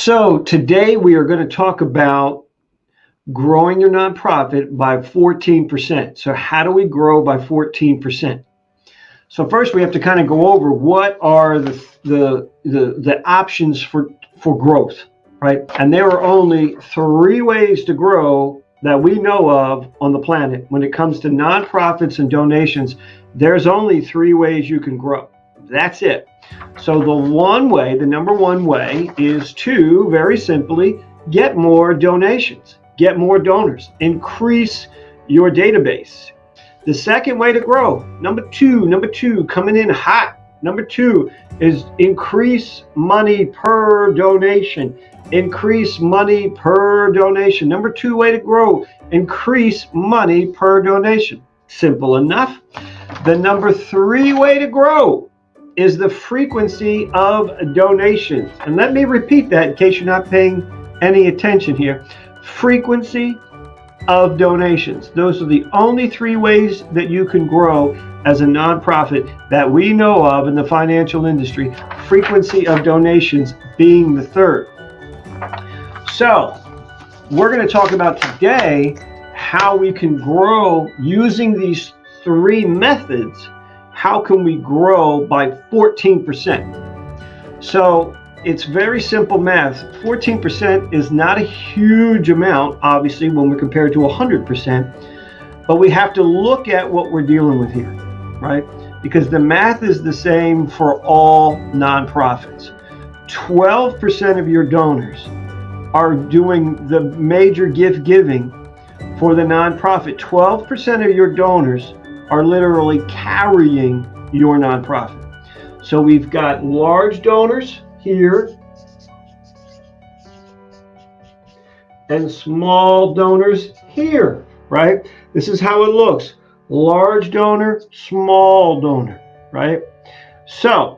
So today we are going to talk about growing your nonprofit by 14%. So how do we grow by 14%? So first we have to kind of go over what are the options for growth, right? And there are only 3 ways to grow that we know of on the planet. When it comes to nonprofits and donations, there's only 3 ways you can grow. That's it. So the number one way is to, very simply, get more donations, get more donors, increase your database. The second way to grow, number two, coming in hot. Number 2 is increase money per donation. Increase money per donation. Number 2 way to grow, increase money per donation. Simple enough. The number 3 way to grow is the frequency of donations. And let me repeat that in case you're not paying any attention here. Frequency of donations. Those are the only 3 ways that you can grow as a nonprofit that we know of in the financial industry. Frequency of donations being the third. So we're going to talk about today how we can grow using these 3 methods. How can we grow by 14%? So it's very simple math. 14% is not a huge amount, obviously, when we compare it to 100%, but we have to look at what we're dealing with here, right? Because the math is the same for all nonprofits. 12% of your donors are doing the major gift giving for the nonprofit. 12% of your donors are literally carrying your nonprofit. So we've got large donors here and small donors here, right? This is how it looks. Large donor, small donor, right? So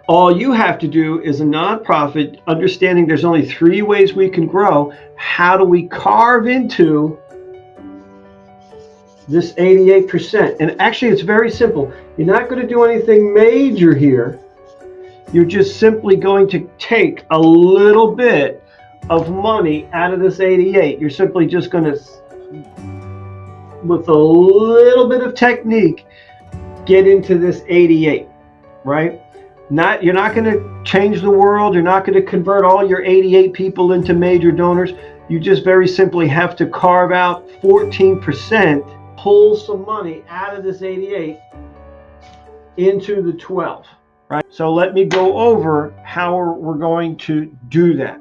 all you have to do is a nonprofit, understanding there's only 3 ways we can grow. How do we carve into this 88%? And actually it's very simple. You're not going to do anything major here. You're just simply going to take a little bit of money out of this 88. You're simply just going to, with a little bit of technique, get into this 88, right? You're not going to change the world. You're not going to convert all your 88 people into major donors. You just very simply have to carve out 14%, pull some money out of this 88 into the 12. Right? So let me go over how we're going to do that.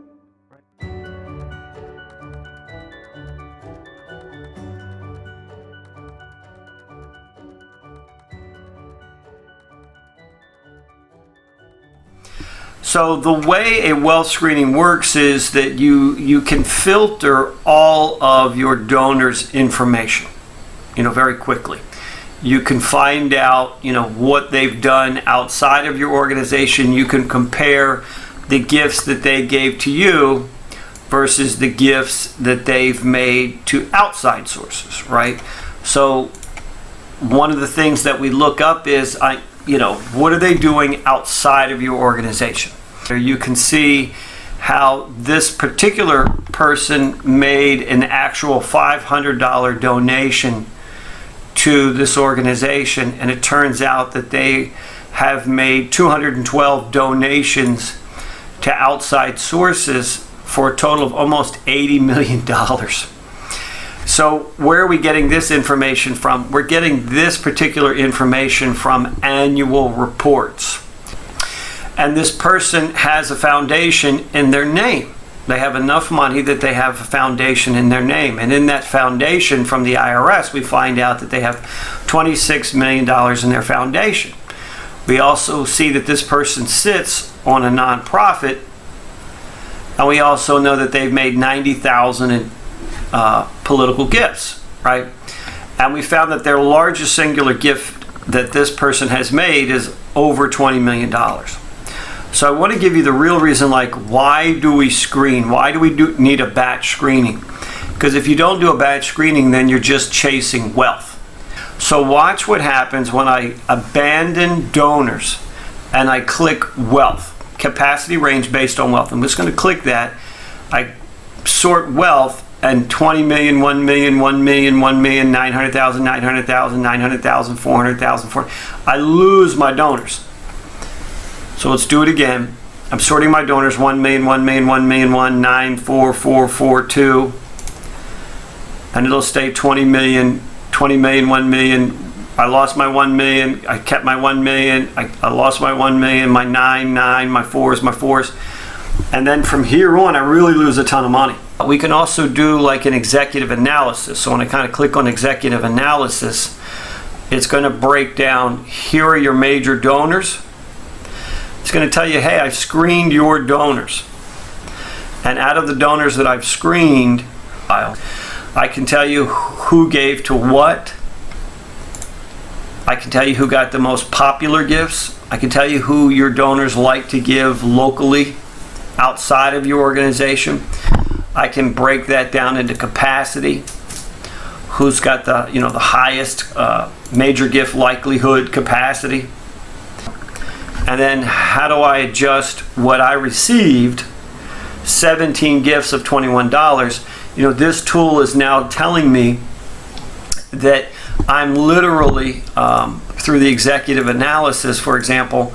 So the way a wealth screening works is that you can filter all of your donors' information, very quickly. You can find out, what they've done outside of your organization. You can compare the gifts that they gave to you versus the gifts that they've made to outside sources, right? So one of the things that we look up is, what are they doing outside of your organization? You can see how this particular person made an actual $500 donation to this organization, and it turns out that they have made 212 donations to outside sources for a total of almost $80 million. So where are we getting this information from? We're getting this particular information from annual reports. And this person has a foundation in their name. They have enough money that they have a foundation in their name. And in that foundation from the IRS, we find out that they have $26 million in their foundation. We also see that this person sits on a nonprofit, and we also know that they've made $90,000 in political gifts, right? And we found that their largest singular gift that this person has made is over $20 million. So I want to give you the real reason, why do we screen? Why do we need a batch screening? Because if you don't do a batch screening, then you're just chasing wealth. So watch what happens when I abandon donors and I click wealth. capacity range based on wealth. I'm just going to click that. I sort wealth, and 20 million, 1 million, 1 million, 1 million, 900,000, 900,000, 900,000, 400,000. I lose my donors. So let's do it again. I'm sorting my donors: 1 million, 1 million, 1 million, 1, 9, 4, 4, 4, 2. And it'll stay 20 million, 20 million, 1 million. I lost my 1 million. I kept my 1 million. I lost my 1 million, my 9, 9, my 4s, my 4s. And then from here on, I really lose a ton of money. We can also do like an executive analysis. So when I kind of click on executive analysis, it's going to break down, here are your major donors. It's going to tell you, hey, I've screened your donors. And out of the donors that I've screened, I can tell you who gave to what. I can tell you who got the most popular gifts. I can tell you who your donors like to give locally outside of your organization. I can break that down into capacity. Who's got the the highest major gift likelihood capacity. And then how do I adjust what I received? 17 gifts of $21. This tool is now telling me that I'm literally, through the executive analysis, for example,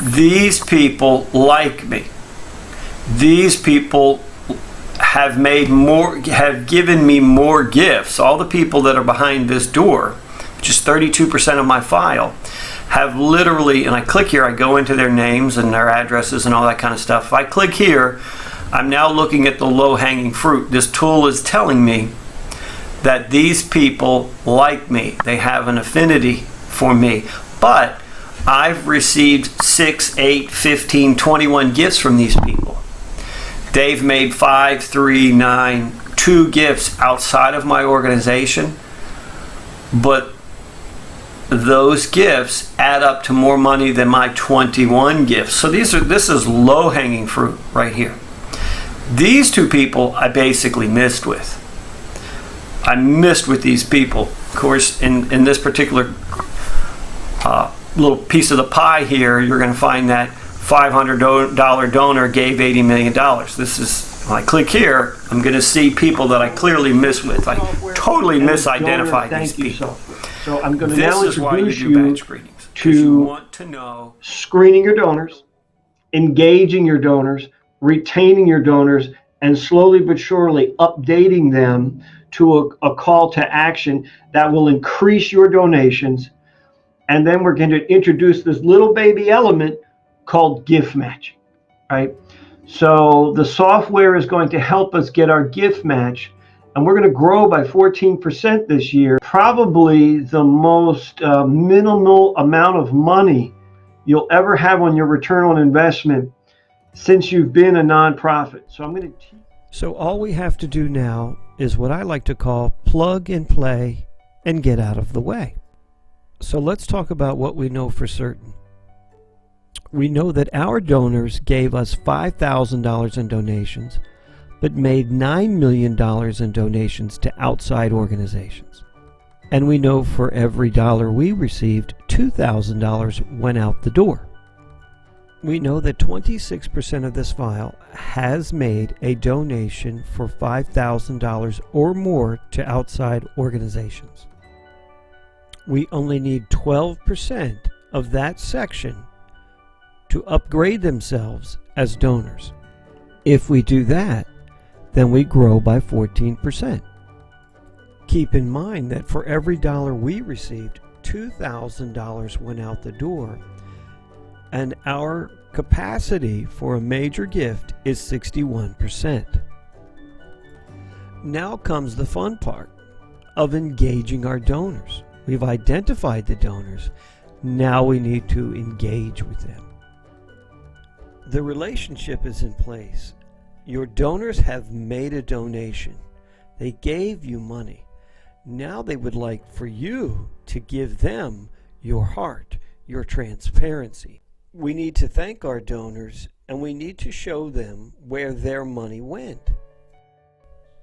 these people like me. These people have given me more gifts. All the people that are behind this door, which is 32% of my file, have literally, and I click here, I go into their names and their addresses and all that kind of stuff. If I click here, I'm now looking at the low-hanging fruit. This tool is telling me that these people like me. They have an affinity for me. But I've received 6, 8, 15, 21 gifts from these people. They've made 5, 3, 9, 2 gifts outside of my organization, but those gifts add up to more money than my 21 gifts. So this is low-hanging fruit right here. These 2 people I basically missed with. I missed with these people. Of course, in this particular little piece of the pie here, you're going to find that $500 donor gave $80 million. This is, when I click here, I'm going to see people that I clearly miss with. I totally misidentified these people. So I'm going to now introduce you to you want to know screening your donors, engaging your donors, retaining your donors, and slowly but surely updating them to a call to action that will increase your donations. And then we're going to introduce this little baby element called gift matching, right? So the software is going to help us get our gift match, and we're going to grow by 14% this year. Probably the most minimal amount of money you'll ever have on your return on investment since you've been a nonprofit. So I'm going to teach. So all we have to do now is what I like to call plug and play and get out of the way. So let's talk about what we know for certain. We know that our donors gave us $5,000 in donations, but made $9 million in donations to outside organizations. And we know for every dollar we received, $2,000 went out the door. We know that 26% of this file has made a donation for $5,000 or more to outside organizations. We only need 12% of that section to upgrade themselves as donors. If we do that, then we grow by 14%. Keep in mind that for every dollar we received, $2,000 went out the door, and our capacity for a major gift is 61%. Now comes the fun part of engaging our donors. We've identified the donors. Now we need to engage with them. The relationship is in place. Your donors have made a donation. They gave you money. Now they would like for you to give them your heart, your transparency. We need to thank our donors, and we need to show them where their money went.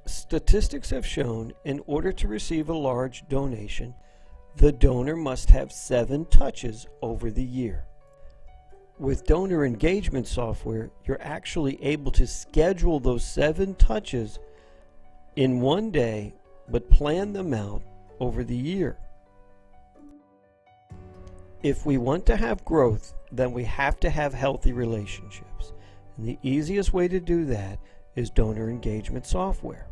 Statistics have shown in order to receive a large donation, the donor must have 7 touches over the year. With donor engagement software, you're actually able to schedule those 7 touches in one day, but plan them out over the year. If we want to have growth, then we have to have healthy relationships. And the easiest way to do that is donor engagement software.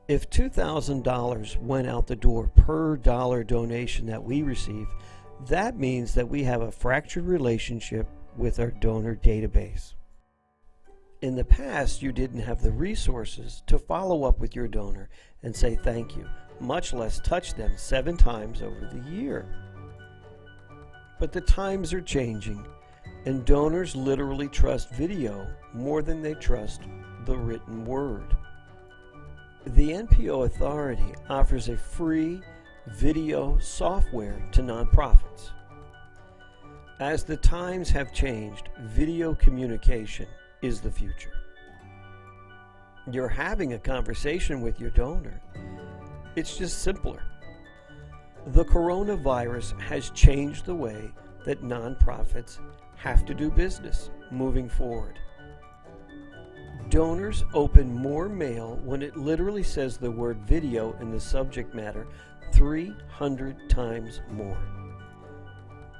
If $2,000 went out the door per dollar donation that we receive, that means that we have a fractured relationship with our donor database. In the past, you didn't have the resources to follow up with your donor and say thank you, much less touch them 7 times over the year. But the times are changing, and donors literally trust video more than they trust the written word. The NPL Authority offers a free video software to nonprofits. As the times have changed, video communication is the future. You're having a conversation with your donor. It's just simpler. The coronavirus has changed the way that nonprofits have to do business moving forward. Donors open more mail when it literally says the word video in the subject matter 300 times more.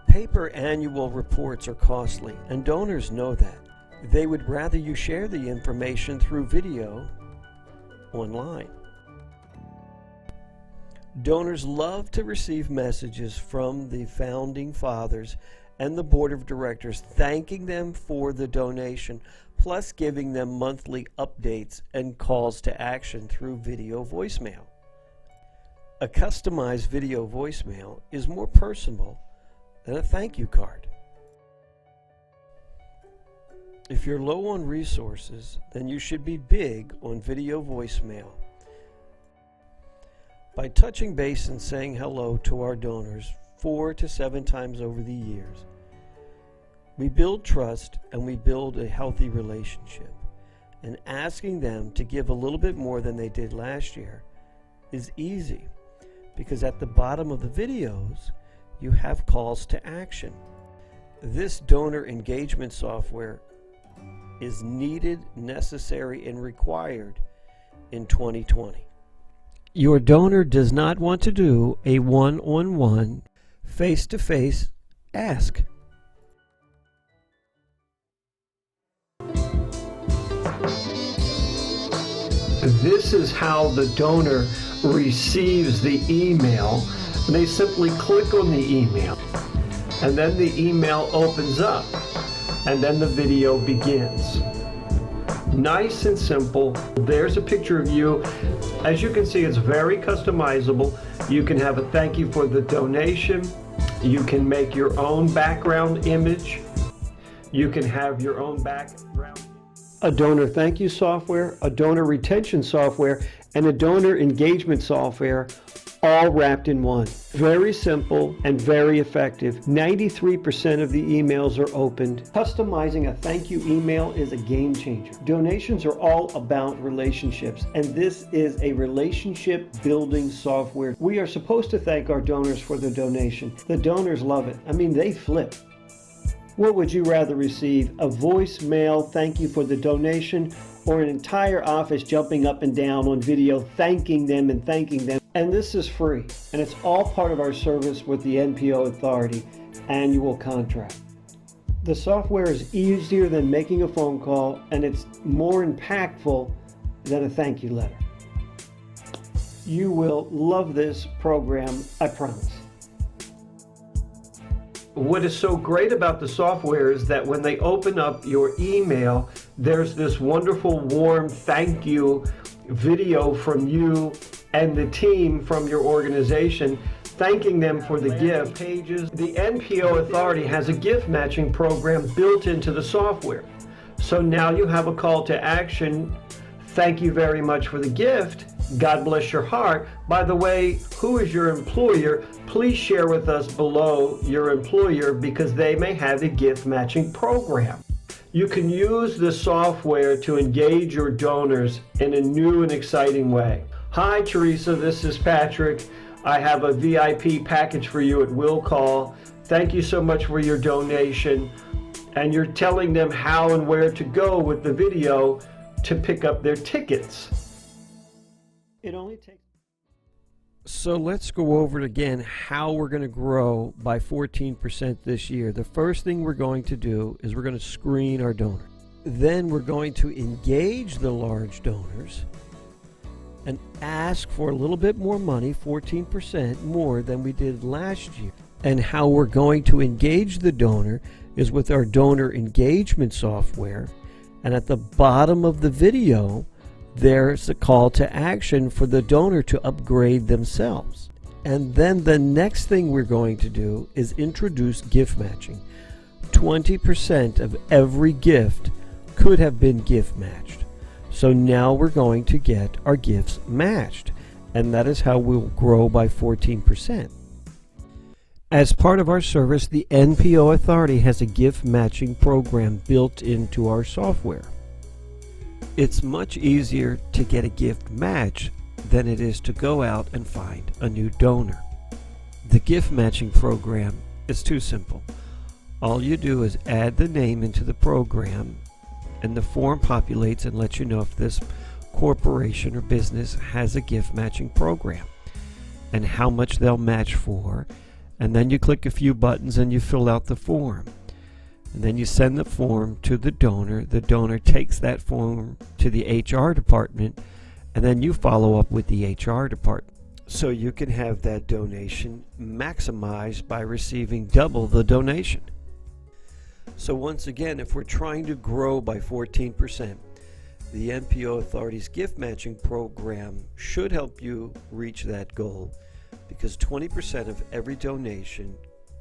Paper annual reports are costly, and donors know that. They would rather you share the information through video online. Donors love to receive messages from the founding fathers and the board of directors thanking them for the donation, plus giving them monthly updates and calls to action through video voicemail. A customized video voicemail is more personal than a thank you card. If you're low on resources, then you should be big on video voicemail. By touching base and saying hello to our donors 4 to 7 times over the years, we build trust and we build a healthy relationship. And asking them to give a little bit more than they did last year is easy, because at the bottom of the videos, you have calls to action. This donor engagement software is needed, necessary, and required in 2020. Your donor does not want to do a one-on-one, face-to-face ask. This is how the donor receives the email. They simply click on the email, and then the email opens up, and then the video begins. Nice and simple. There's a picture of you. As you can see, it's very customizable. You can have a thank you for the donation. You can make your own background image. You can have your own background. A donor thank you software, a donor retention software, and a donor engagement software, all wrapped in one. Very simple and very effective. 93% of the emails are opened. Customizing a thank you email is a game changer. Donations are all about relationships, and this is a relationship building software. We are supposed to thank our donors for the donation. The donors love it. I mean, they flip. What would you rather receive? A voicemail thank you for the donation, or an entire office jumping up and down on video thanking them and thanking them? And this is free, and it's all part of our service with the NPL Authority annual contract. The software is easier than making a phone call, and it's more impactful than a thank you letter. You will love this program, I promise. What is so great about the software is that when they open up your email, there's this wonderful warm thank you video from you and the team from your organization, thanking them for the gift. Pages. The NPO Authority has a gift matching program built into the software. So now you have a call to action. Thank you very much for the gift. God bless your heart. By the way, who is your employer? Please share with us below your employer, because they may have a gift matching program. You can use this software to engage your donors in a new and exciting way. Hi, Teresa. This is Patrick. I have a VIP package for you at will call. Thank you so much for your donation. And you're telling them how and where to go with the video to pick up their tickets. It only takes... So let's go over it again, how we're going to grow by 14% this year. The first thing we're going to do is we're going to screen our donors. Then we're going to engage the large donors and ask for a little bit more money, 14% more than we did last year. And how we're going to engage the donor is with our donor engagement software. And at the bottom of the video, there's a call to action for the donor to upgrade themselves. And then the next thing we're going to do is introduce gift matching. 20% of every gift could have been gift matched. So now we're going to get our gifts matched. And that is how we'll grow by 14%. As part of our service, the NPO Authority has a gift matching program built into our software. It's much easier to get a gift match than it is to go out and find a new donor. The gift matching program is too simple. All you do is add the name into the program, and the form populates and lets you know if this corporation or business has a gift matching program and how much they'll match for. And then you click a few buttons and you fill out the form. And then you send the form to the donor. The donor takes that form to the HR department, and then you follow up with the HR department. So you can have that donation maximized by receiving double the donation. So once again, if we're trying to grow by 14%, the NPO Authority's gift matching program should help you reach that goal, because 20% of every donation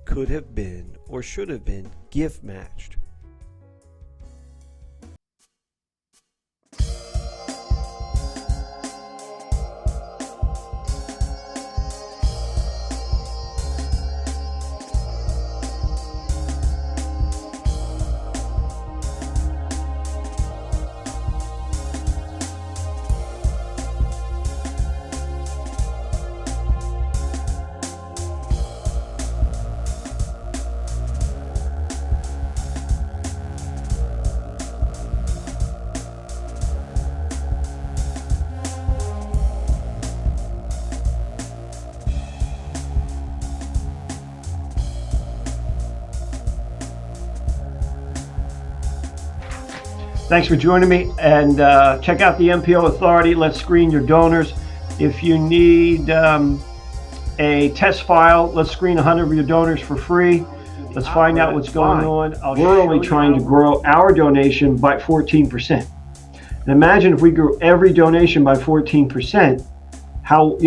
could have been or should have been gift matched. Thanks for joining me, and check out the NPO Authority. Let's screen your donors. If you need a test file, let's screen 100 of your donors for free. Let's find out what's going on. We're only trying to grow our donation by 14%. And imagine if we grew every donation by 14%, how,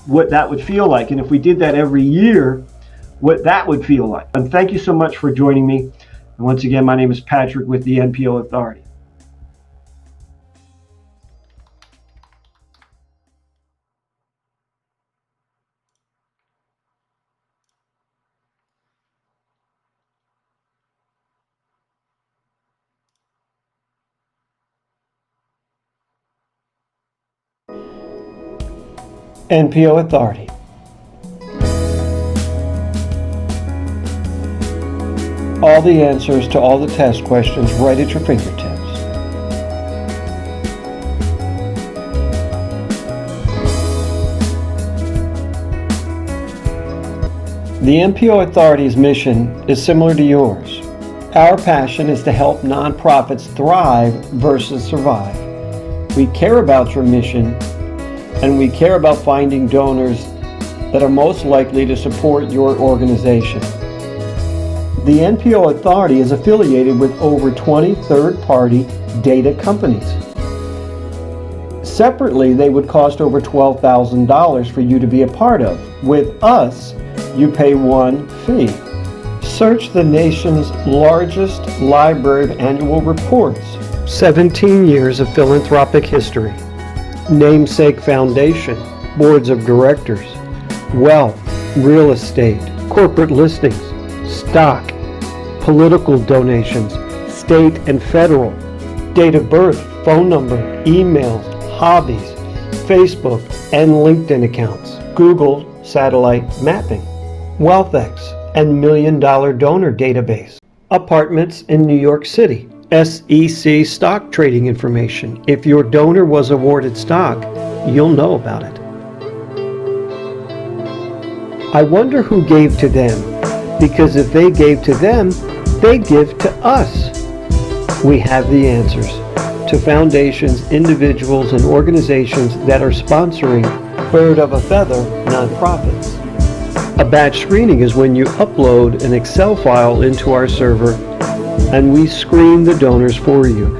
what that would feel like. And if we did that every year, what that would feel like. And thank you so much for joining me. And once again, my name is Patrick with the NPO Authority. NPO Authority. All the answers to all the test questions right at your fingertips. The NPO Authority's mission is similar to yours. Our passion is to help nonprofits thrive versus survive. We care about your mission, and we care about finding donors that are most likely to support your organization. The NPO Authority is affiliated with over 20 third-party data companies. Separately, they would cost over $12,000 for you to be a part of. With us, you pay one fee. Search the nation's largest library of annual reports. 17 years of philanthropic history. Namesake Foundation, boards of directors, wealth, real estate, corporate listings, stock, political donations, state and federal, date of birth, phone number, emails, hobbies, Facebook and LinkedIn accounts, Google satellite mapping, WealthX, and $1 Million Donor Database, apartments in New York City, SEC stock trading information. If your donor was awarded stock, you'll know about it. I wonder who gave to them, because if they gave to them, they give to us. We have the answers to foundations, individuals, and organizations that are sponsoring Bird of a Feather nonprofits. A batch screening is when you upload an Excel file into our server and we screen the donors for you.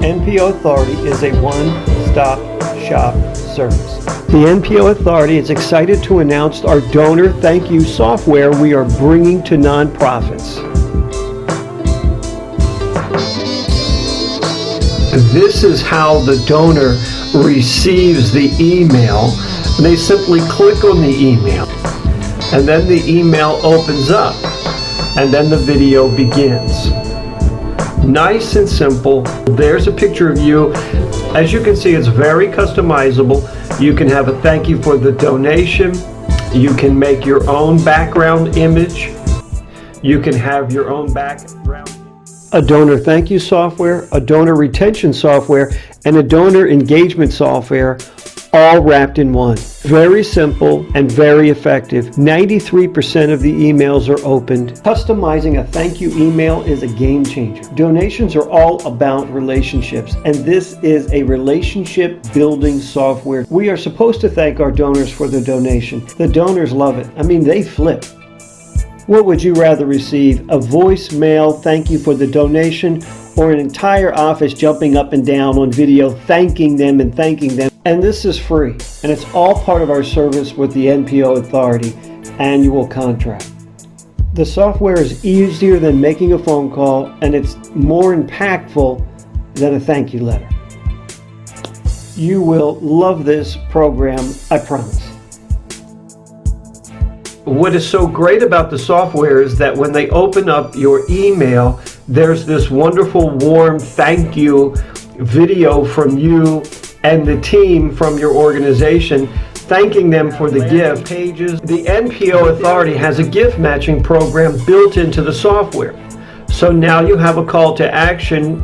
NPL Authority is a one-stop shop service. The NPL Authority is excited to announce our donor thank you software we are bringing to nonprofits. This is how the donor receives the email. They simply click on the email, and then the email opens up, and then the video begins. Nice and simple. There's a picture of you. As you can see, it's very customizable. You can have a thank you for the donation. You can make your own background image. You can have your own background. A donor thank you software, a donor retention software, and a donor engagement software, all wrapped in one. Very simple and very effective. 93% of the emails are opened. Customizing a thank you email is a game changer. Donations are all about relationships, and this is a relationship building software. We are supposed to thank our donors for the donation. The donors love it. I mean, they flip. What would you rather receive? A voicemail thank you for the donation, or an entire office jumping up and down on video thanking them and thanking them? And this is free, and it's all part of our service with the NPO Authority annual contract. The software is easier than making a phone call, and it's more impactful than a thank you letter. You will love this program, I promise. What is so great about the software is that when they open up your email, there's this wonderful warm thank you video from you and the team from your organization, thanking them for the gift pages. The NPO Authority has a gift matching program built into the software. So now you have a call to action.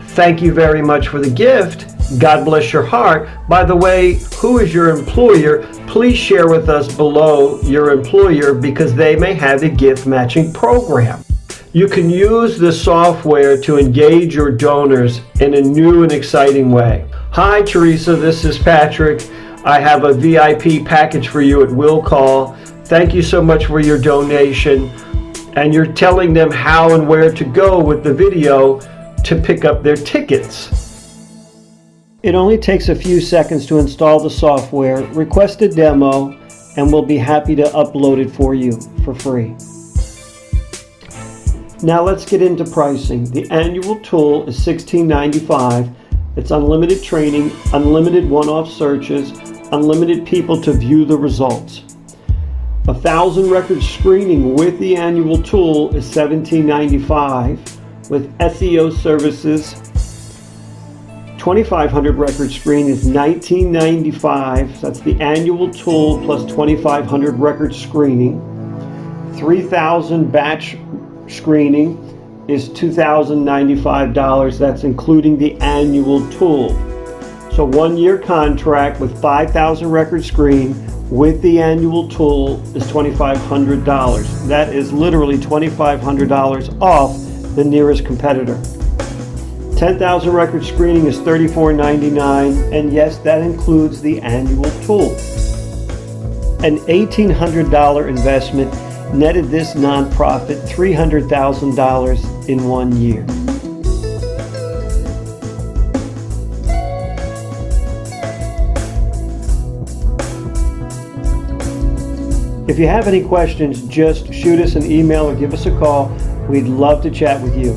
Thank you very much for the gift. God bless your heart. By the way, who is your employer? Please share with us below your employer, because they may have a gift matching program. You can use the software to engage your donors in a new and exciting way. Hi Teresa, this is Patrick. I have a VIP package for you at Will Call. Thank you so much for your donation. And you're telling them how and where to go with the video to pick up their tickets. It only takes a few seconds to install the software, request a demo, and we'll be happy to upload it for you for free. Now let's get into pricing. The annual tool is $16.95. It's unlimited training, unlimited one-off searches, unlimited people to view the results. 1,000 record screening with the annual tool is $17.95. With SEO services, 2,500 record screen is $19.95. So that's the annual tool plus 2,500 record screening. 3,000 batch screening is $2,095. That's including the annual tool. So 1 year contract with 5,000 record screen with the annual tool is $2,500. That is literally $2,500 off the nearest competitor. 10,000 record screening is $34.99, and yes, that includes the annual tool. An $1,800 investment netted this nonprofit $300,000 in 1 year. If you have any questions, just shoot us an email or give us a call. We'd love to chat with you.